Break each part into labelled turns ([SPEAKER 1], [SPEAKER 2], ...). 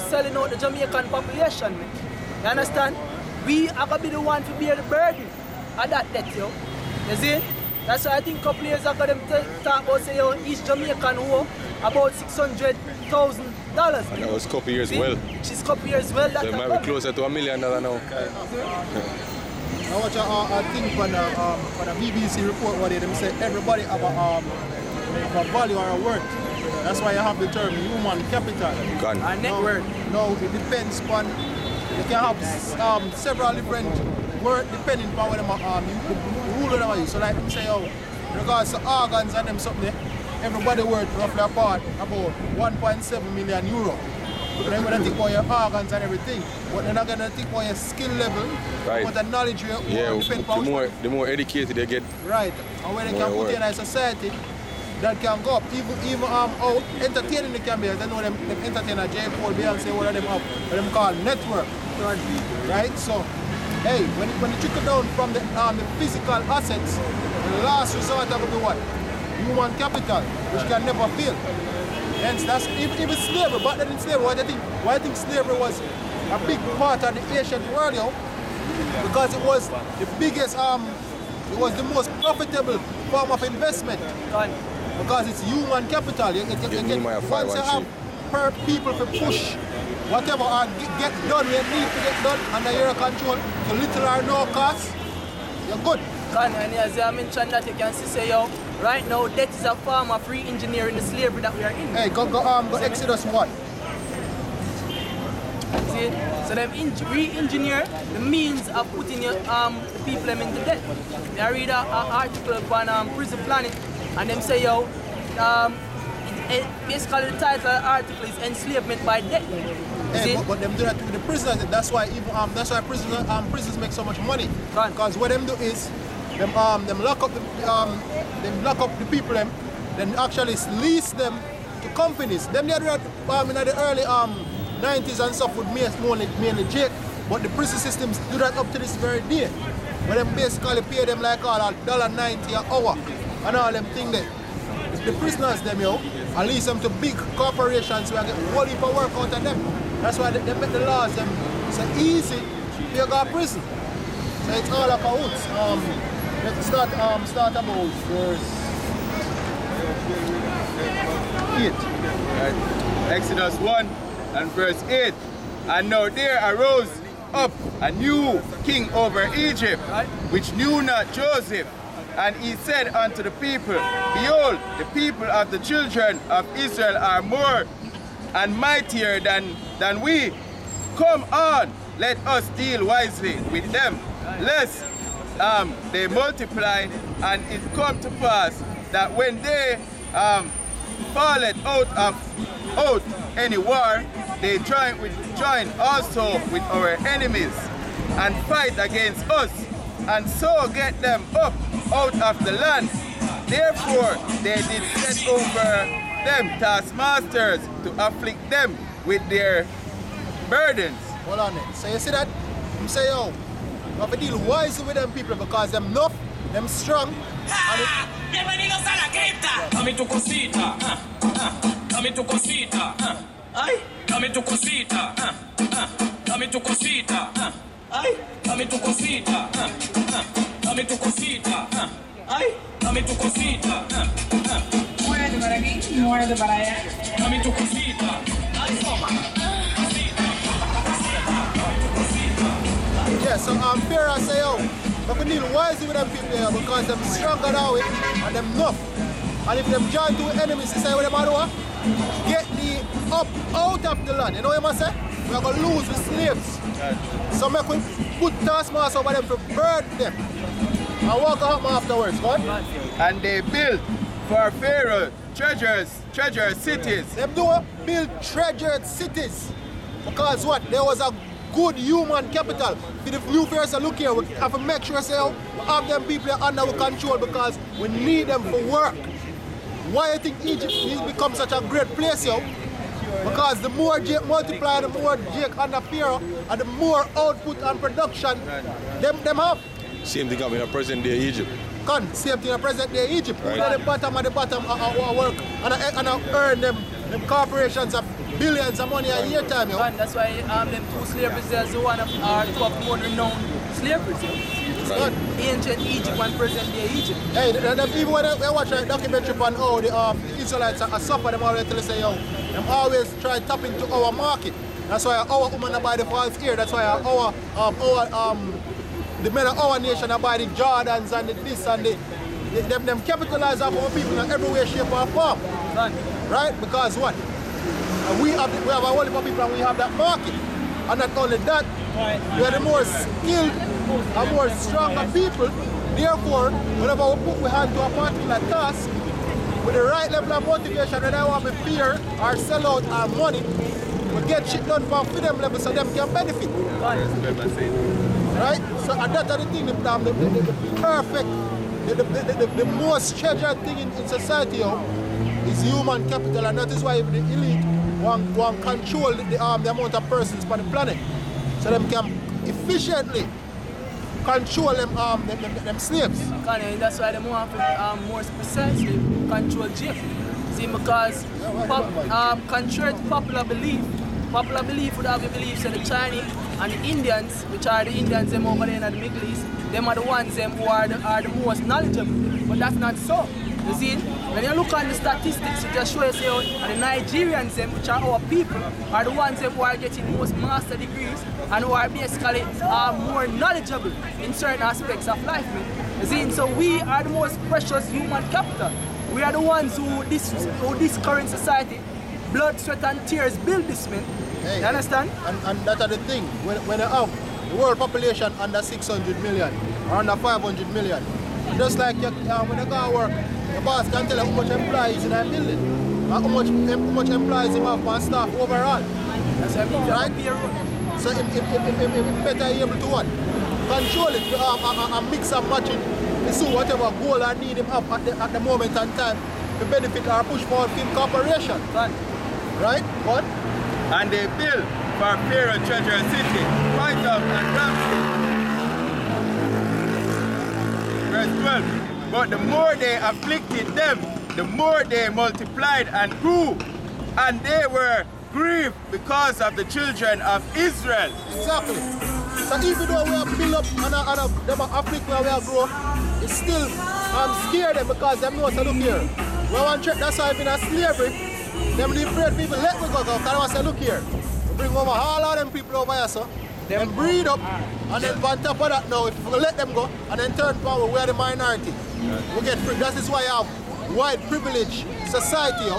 [SPEAKER 1] selling out the Jamaican population, man. You understand? We are going to be the one to bear the burden of that debt, yo. You see? That's why I think a couple years ago them talk about say, yo, each Jamaican owe about $600,000.
[SPEAKER 2] That was a couple years well.
[SPEAKER 1] Which is a couple years well.
[SPEAKER 2] So it might be closer to $1 million now.
[SPEAKER 3] I watch a thing on the BBC report where they say everybody have a value or a worth. That's why you have the term human capital.
[SPEAKER 1] And net worth.
[SPEAKER 3] No, it depends on, you can have several different worth depending on what the rule of them is. So like you say, in regards to organs and them something, everybody worth roughly about 1.7 million euro. They're going to think about your organs and everything, but they're not going to think about your skill level, what the knowledge you have.
[SPEAKER 2] The more educated they get.
[SPEAKER 3] Right, and when they can put in a society that can go up, even how entertaining they can be. They know them entertainer, J. Paul, Beyonce, what them up, what them call network. Right, so, hey, when you trickle down from the physical assets, the last resort of the what? Human capital, which can never fail. Hence, that's even slavery. Back then in slavery, why I think slavery was a big part of the ancient world, because it was the biggest, it was the most profitable form of investment. Because it's human capital. Once you have per people to push whatever or get done, you need to get done under your control to little or no cost, you're good.
[SPEAKER 1] And as I mentioned that, you can see, say, yo, right now, that is a form of re-engineering the slavery that we are in.
[SPEAKER 3] Hey, go Exodus 1.
[SPEAKER 1] See? So them re-engineer the means of putting your, the people them into debt. I read an article on Prison Planet, and them say, yo, basically the title of the article is Enslavement by Debt.
[SPEAKER 3] Hey, but them do that with the prisoners. That's why prisons make so much money. Because what them do is them lock up the people then actually lease them to companies. Them they do that in the early 90s and stuff with mainly Jake, but the prison systems do that up to this very day. Where them basically pay them like $1.90 an hour and all them things there. The prisoners them and lease them to big corporations where I get a whole heap of work out of them. That's why they make the laws them so easy if you go to prison. So it's all about let's start about verse 8.
[SPEAKER 4] Right. Exodus 1 and verse 8. And now there arose up a new king over Egypt, which knew not Joseph. And he said unto the people, Behold, the people of the children of Israel are more and mightier than we. Come on, let us deal wisely with them, lest they multiply, and it come to pass that when they falleth out any war, they join also with our enemies and fight against us, and so get them up out of the land. Therefore they did set over them taskmasters to afflict them with their burdens.
[SPEAKER 3] Hold on then. So you see that? You say, yo, you have to deal wisely with them people because them enough, them strong.
[SPEAKER 5] Dame tu cosita, dame tu cosita, ay, dame tu cosita, dame tu cosita, ay, dame tu cosita, dame tu cosita, ay, dame tu cosita.
[SPEAKER 6] Muévete para aquí, muévete para allá.
[SPEAKER 5] Dame tu cosita, ay, toma.
[SPEAKER 3] Yeah, so fair I say, yo, but we deal wisely with them people here because them stronger now and them enough. And if them join two enemies, they say what them are doing? Get the up out of the land. You know what I say? We are going to lose the slaves. So make we put taskmasters over them to burn them. And walk out afterwards, God.
[SPEAKER 4] And they built for Pharaoh treasure cities.
[SPEAKER 3] Them do build treasured cities. Because what? There was a good human capital. If the new Pharaohs are looking here, we have to make sure say, we have them people under our control because we need them for work. Why I think Egypt has become such a great place, yo? Because the more Jake multiply, the more Jake under Pharaoh, and the more output and production them have.
[SPEAKER 2] Same thing happening in present day Egypt.
[SPEAKER 3] Same thing in present day Egypt. Right. At the bottom of our work and earn them corporations of billions of money a year time, yo.
[SPEAKER 1] And that's why them two slaveries is one of our top more renowned slaveries. Right. Ancient Egypt and present day Egypt.
[SPEAKER 3] Hey, even when they watch a documentary on how the Israelites are suffer, them always tell us, say, yo, them always try to tap into our market. That's why our women are buy the false ear. That's why the men of our nation are buy the Jordans and the this and the them capitalize off our people in every way, shape or form. Right? Because what? We have a whole heap of people and we have that market. And not only that, we are the more skilled and more stronger people. Therefore, whenever we put we hand to a particular task, with the right level of motivation, and I want to fear or sell out our money, we get shit done for them level so them can benefit. Right? So and that's the thing, the perfect, the most treasured thing in society is human capital, and that is why the elite want control the amount of persons on the planet. So them can efficiently control them slaves.
[SPEAKER 1] That's why they want to more precisely control Jeff. See, because contrary to popular belief would have the beliefs of the Chinese and the Indians, which are the Indians them over there in the Middle East, them are the ones them who are the most knowledgeable. But that's not so. You see, when you look at the statistics, it just shows you the Nigerians them, which are our people, are the ones them who are getting most master degrees and who are basically more knowledgeable in certain aspects of life. You see, so we are the most precious human capital. We are the ones who this current society, blood, sweat and tears build this, man.
[SPEAKER 3] Hey,
[SPEAKER 1] you understand?
[SPEAKER 3] And that's the thing. When you have the world population under 600 million or under 500 million, just like when you go to work, the boss can tell you how much employees in that building, and how much employees he have on staff overall.
[SPEAKER 1] That's right?
[SPEAKER 3] So it's better able to what? Control it and mix and match it. So whatever goal I need him up at the moment and time to benefit or push forward film corporation. Right? What?
[SPEAKER 4] And they build for Pharaoh Treasure City, White House and Ramsey. Verse 12. But the more they afflicted them, the more they multiplied and grew, and they were grieved because of the children of Israel.
[SPEAKER 3] Exactly. So even though we have built up and them afflict where we have grown, it's still scare them because them know to look here. We want to, that's why I've been a slavery. Them afraid people let me go because they say, look here. We bring over all of them people over here, so them breed up, and then on top of that now, if we let them go, and then turn power, we are the minority. We get free. That is why you have white privilege society.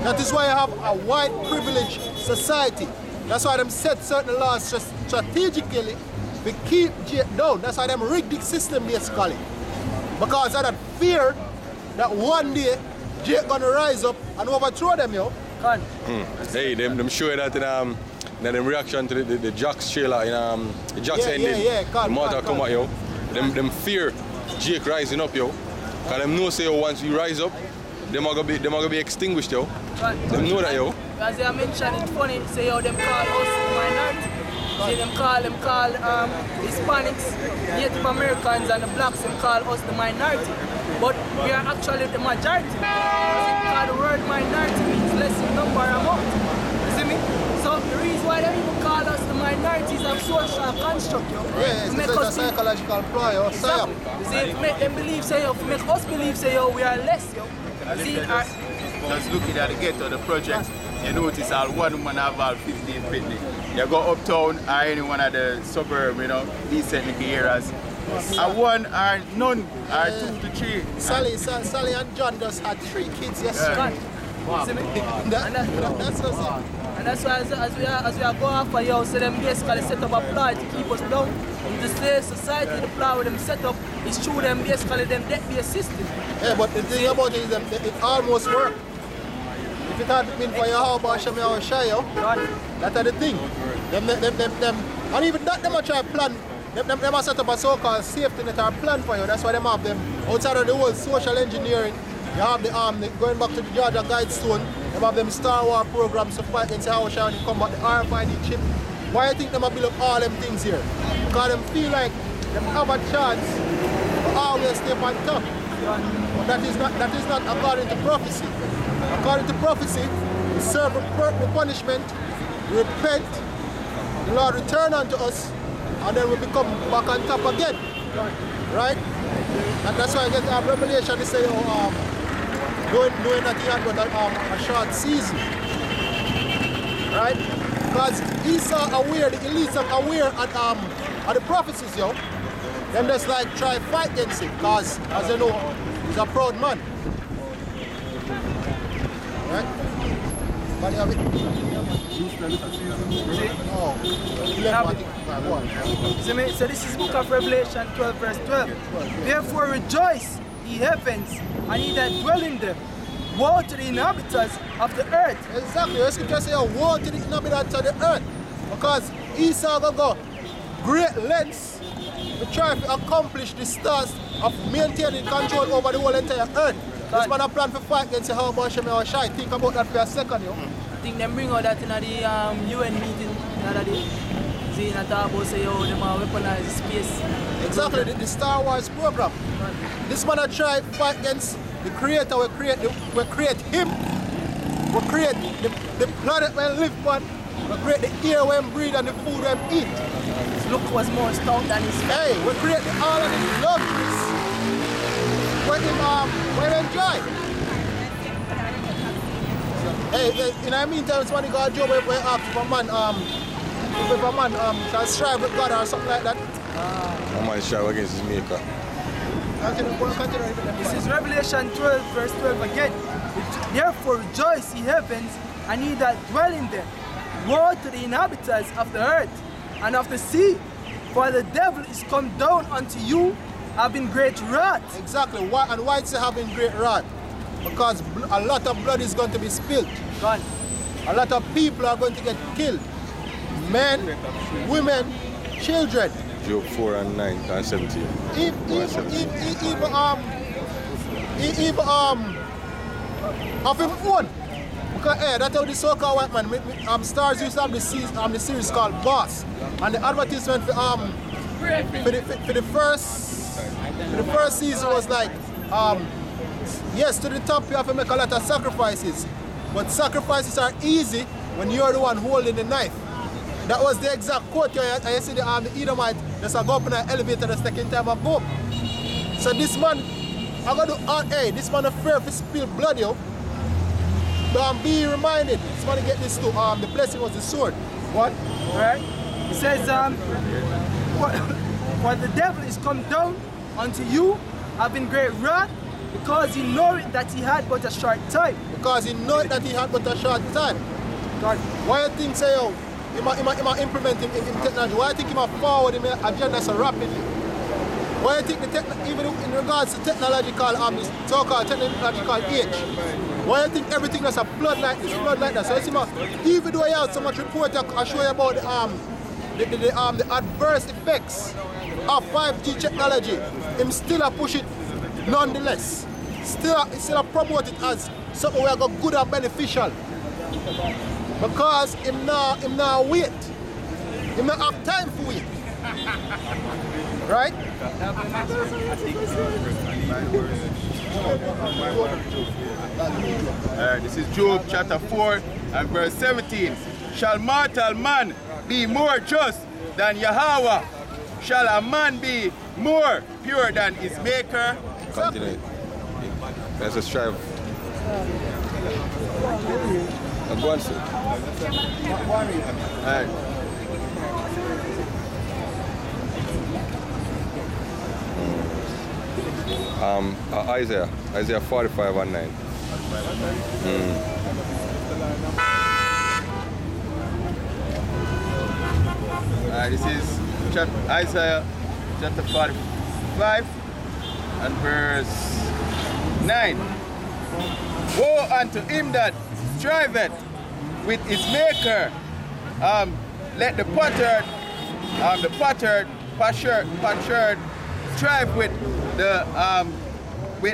[SPEAKER 3] That is why you have a white privilege society. That's why them set certain laws strategically to keep Jake down. That's why them rig the system basically. Because of that fear that one day Jake gonna rise up and overthrow them, yo.
[SPEAKER 2] Hey, them show that in them reaction to the Jack's trailer in the Jack's ending. The mother come out, yo. Them fear Jake rising up, yo. Cause them know say yo, once you rise up, them are gonna be extinguished, yo. Them know that, yo.
[SPEAKER 1] As I mentioned, it's funny, say yo, them call us minority. See, them call Hispanics, Native Americans and the blacks, them call us the minority. But we are actually the majority. Because the word minority means less in number amount. You see me? So the reason why they even call us the minorities of social construct, yo.
[SPEAKER 3] Yeah, it's a psychological ploy, yo.
[SPEAKER 1] Exactly. You see, if make them believe, say yo, if make us believe, say yo, we are less, yo. You see,
[SPEAKER 4] just looking at the ghetto, the project, you notice all one woman have all 15 picnic. You go uptown or any one of the suburb, you know, decent areas. And one or none or 2 to 3.
[SPEAKER 3] Sally and John just had 3 kids yesterday.
[SPEAKER 1] Wow.
[SPEAKER 3] That's what's it.
[SPEAKER 1] And that's why as we are going after you, so them basically set up a plan to keep us down. In the slave society, the plan with them set up is through them basically them debt-based system.
[SPEAKER 3] Yeah, but the thing about it is that it almost worked. If it had been for your how about Shami or Shayo, that's the thing. Them, and even that them are trying to plan. Them are set up a so-called safety net or plan for you. That's why them have them outside of the whole social engineering. You have the going back to the Georgia Guidestone. They have them Star Wars programs to fight against how shall they combat the RFID chip. Why do you think them have built up all them things here? Because them feel like them have a chance to always stay on top. But that is not according to prophecy. According to prophecy, we serve the punishment, we repent, the Lord return unto us, and then we become back on top again. Right? And that's why I get Revelation, they say, knowing that he had but a short season. Right? Because Esau aware, the elites are aware at the prophecies, yo. Them just like try fight against it, because as you know, he's a proud man. Right? But you have it.
[SPEAKER 1] So this is book of Revelation 12 verse 12. Therefore rejoice, ye heavens, and ye that dwell in them. Woe to the inhabitants of the earth.
[SPEAKER 3] Exactly, the scripture says woe to the inhabitants of the earth. Because Esau will go great lengths to try to accomplish this task of maintaining control over the whole entire earth. This man a plan for fight against how much I was shy. Think about that for a second, yo.
[SPEAKER 1] I think them bring out that in the UN meeting the other day. See, in a talk about say, oh, them are weaponize the space.
[SPEAKER 3] Exactly, the Star Wars program. This man a try to fight against the creator. We create him. We create the planet we live on. We create the air we breathe and the food we eat.
[SPEAKER 1] His look was more stout than his face.
[SPEAKER 3] Hey, we create all of the luxuries we enjoy. Hey, in the meantime, somebody got a job where ask if a man shall strive with God or something like that.
[SPEAKER 2] A man strive against his maker.
[SPEAKER 1] This is Revelation 12 verse 12 again. Therefore rejoice, ye heavens, and ye that dwell in them. Woe to the inhabitants of the earth and of the sea, for the devil is come down unto you, having great wrath.
[SPEAKER 3] Exactly. And why it's having great wrath? Because a lot of blood is going to be spilled.
[SPEAKER 1] God.
[SPEAKER 3] A lot of people are going to get killed. Men, women, children.
[SPEAKER 2] Job 4 and 9 and 17.
[SPEAKER 3] Even of him own. Because that's how the so-called white man, Stars used to have the series called Boss. And the advertisement for the first season was like, yes, to the top you have to make a lot of sacrifices. But sacrifices are easy when you're the one holding the knife. That was the exact quote. I see the Edomite just go up in an elevator the second time I go. So this man, this man afraid to spill blood, yo. But be reminded, this man get this too. The blessing was the sword. What?
[SPEAKER 1] Right? It says, for the devil is come down unto you, having great wrath, because he know that he had but a short time.
[SPEAKER 3] Because he know that he had but a short time.
[SPEAKER 1] God.
[SPEAKER 3] Why you think say, yo, he might implement him technology? Why you think he might forward him agenda so rapidly? Why you think even in regards to technological, so-called technological age, why you think everything that's a flood like this, So you see, even though you have so much report I show you about the adverse effects of 5G technology, him still a push it nonetheless. Still promote it as something we are good and beneficial. Because him now wait. Him not have time for wait. Right?
[SPEAKER 4] This is Job chapter 4 and verse 17. Shall mortal man be more just than Yahweh? Shall a man be more pure than his maker?
[SPEAKER 2] Continue. Let's just strive. Go on, sir. Isaiah 45 and 9.
[SPEAKER 4] This is Isaiah chapter 45 and verse 9. Woe unto him that striveth with his maker. Let the pottered strive with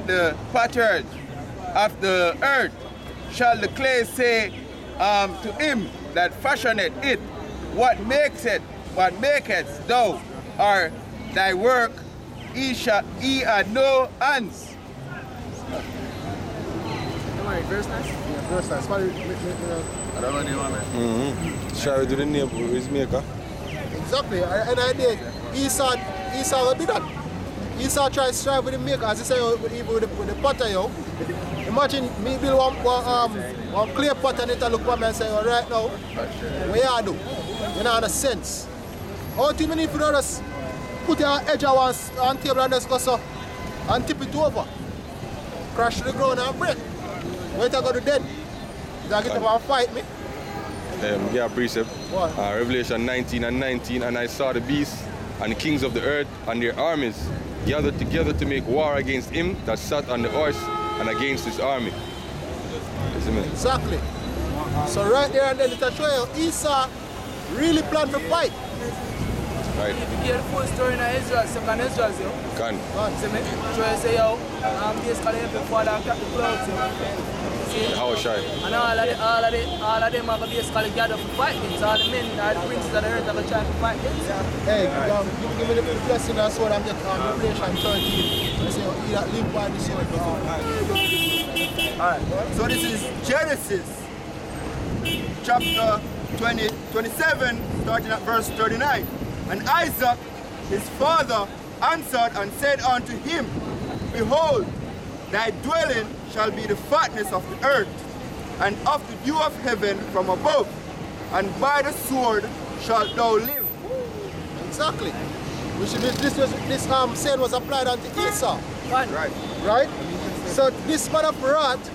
[SPEAKER 4] the pottered of the earth. Shall the clay say to him that fashioneth it, what makest thou, or thy work he had no hands.
[SPEAKER 1] Verse 9.
[SPEAKER 3] understand? Somebody,
[SPEAKER 4] I don't know the name of it.
[SPEAKER 2] Shall we do the name of his maker?
[SPEAKER 3] exactly. And I did. Esau will be that. Esau try to strive with the maker, as you say, with the potter, yo. Imagine me build one clay pot and it and look at me and say, all right now, what you do? You know, in a sense. How do you need to just put your edge on table and just go so and tip it over? Crash to the ground and break. What you going to do then? You get up and fight me?
[SPEAKER 2] Yeah, precept.
[SPEAKER 3] What?
[SPEAKER 2] Revelation 19:19, and I saw the beasts and the kings of the earth and their armies gathered together to make war against him that sat on the horse and against his army.
[SPEAKER 3] Exactly. So right there and then it will show you Esau really planned to fight.
[SPEAKER 2] Right.
[SPEAKER 1] If you hear the full story in Israel, second Israel, yo.
[SPEAKER 2] Can.
[SPEAKER 1] See me? So I say, yo, basically helping father and cut the clouds, yo. See?
[SPEAKER 2] How shy?
[SPEAKER 1] And all of them are basically gathered for fighting. So all the men, all the princes of the earth are going to try to fight them.
[SPEAKER 3] Hey, give me the blessing and sword and get Revelation 13. I say, he that live by the sword.
[SPEAKER 4] Alright, so this is Genesis chapter 27, starting at verse 39. And Isaac, his father, answered and said unto him, Behold, thy dwelling shall be the fatness of the earth, and of the dew of heaven from above, and by the sword shalt thou live.
[SPEAKER 3] Exactly. Which this saying was applied unto Esau.
[SPEAKER 4] Right.
[SPEAKER 3] Right? So this man of wrath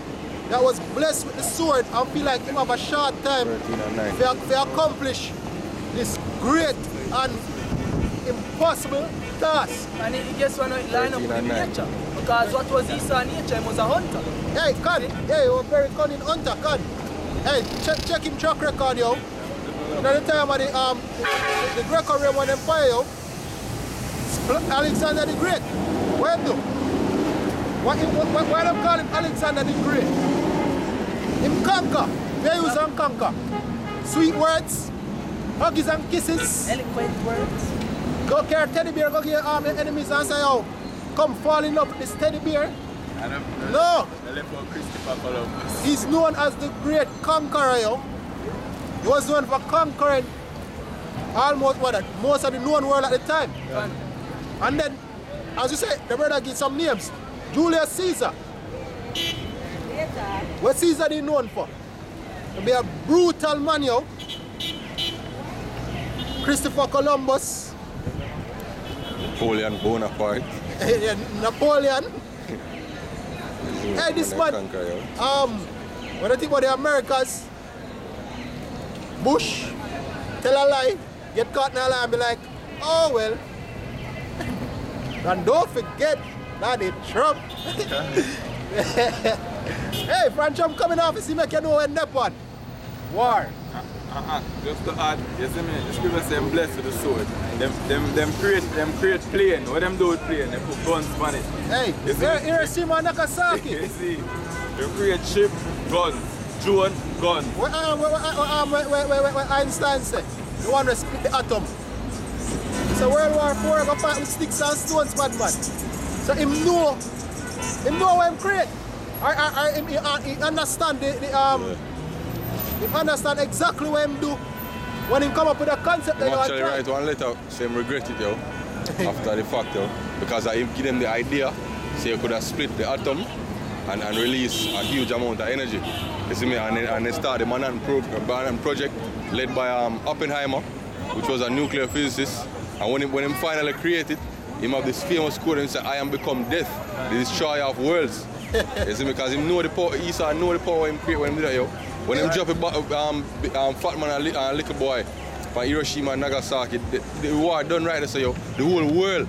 [SPEAKER 3] that was blessed with the sword and feel like him have a short time to accomplish this great and impossible task.
[SPEAKER 1] And he guess what, it line up with nature. Because what was Esau's nature? He was a hunter.
[SPEAKER 3] Hey, Con. Hey, he was a very cunning hunter, Con. Hey, check him track record, yo. At the time of the Greco-Roman Empire, yo, Alexander the Great. What him do? Why them call him Alexander the Great? Him conquer. They use him conquer. Sweet words, huggies and kisses.
[SPEAKER 1] Eloquent words.
[SPEAKER 3] Go carry teddy bear, go get your enemies and say, oh, come fall in love with this teddy bear. No. He's known as the great conqueror, yo. He was known for conquering almost most of the known world at the time. Yeah. And then, as you say, the brother gives some names. Julius Caesar. What Caesar is known for? To be a brutal man, yo. Christopher Columbus.
[SPEAKER 2] Napoleon Bonaparte.
[SPEAKER 3] Napoleon. Hey, this man. When I think about the Americas, Bush, tell a lie, get caught in a lie and be like, oh well. And don't forget Donald Trump. Hey, Frank Trump coming off, he make you know when that one. War.
[SPEAKER 7] Just to add, you see me, the scripture say I'm blessed with the sword. Them create plane. What them do with plane? They put guns on it.
[SPEAKER 3] Hey, Hiroshima, Nagasaki.
[SPEAKER 7] You see, they create ship, guns, drone, guns.
[SPEAKER 3] What Einstein said? The one that split the atom. So World War IV go fight with sticks and stones, bad man. So him know what him create. He understand he understand exactly what him do when he come up with a concept.
[SPEAKER 2] He actually write one letter, say him regret it, yo, after the fact, yo, because I give them the idea, say you could have split the atom and release a huge amount of energy. You see me, and they start the Manhattan project led by Oppenheimer, which was a nuclear physicist. And when he finally created, he have this famous quote and say, I am become death, the destroyer of worlds. You see me, because he know the power, Esau know the power him create when he do that, yo. When him drop a fat man and a little boy from Hiroshima and Nagasaki, the war done right, so yo, the whole world.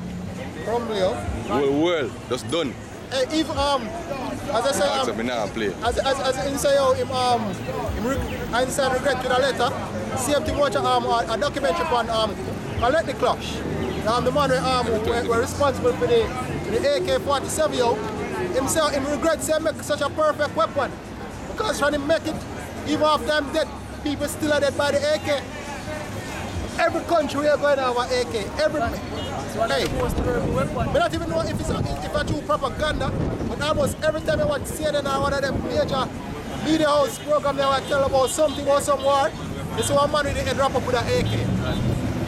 [SPEAKER 3] Probably, yo.
[SPEAKER 2] The whole world, just done.
[SPEAKER 3] Hey, if as I say, as he say, yo, Einstein regret with a letter, same thing watch a documentary on Let the Clash. The man were responsible for the AK-47, yo. Himself, him regrets he make such a perfect weapon. Because when he make it, even after I'm dead, people still are dead by the AK. Every country we are going to have an AK. Every hey, I don't even know if it's a true propaganda, but almost every time I watch CNN or one of them major media house program they will tell about something about some war. This one man with the head wrap up with an AK.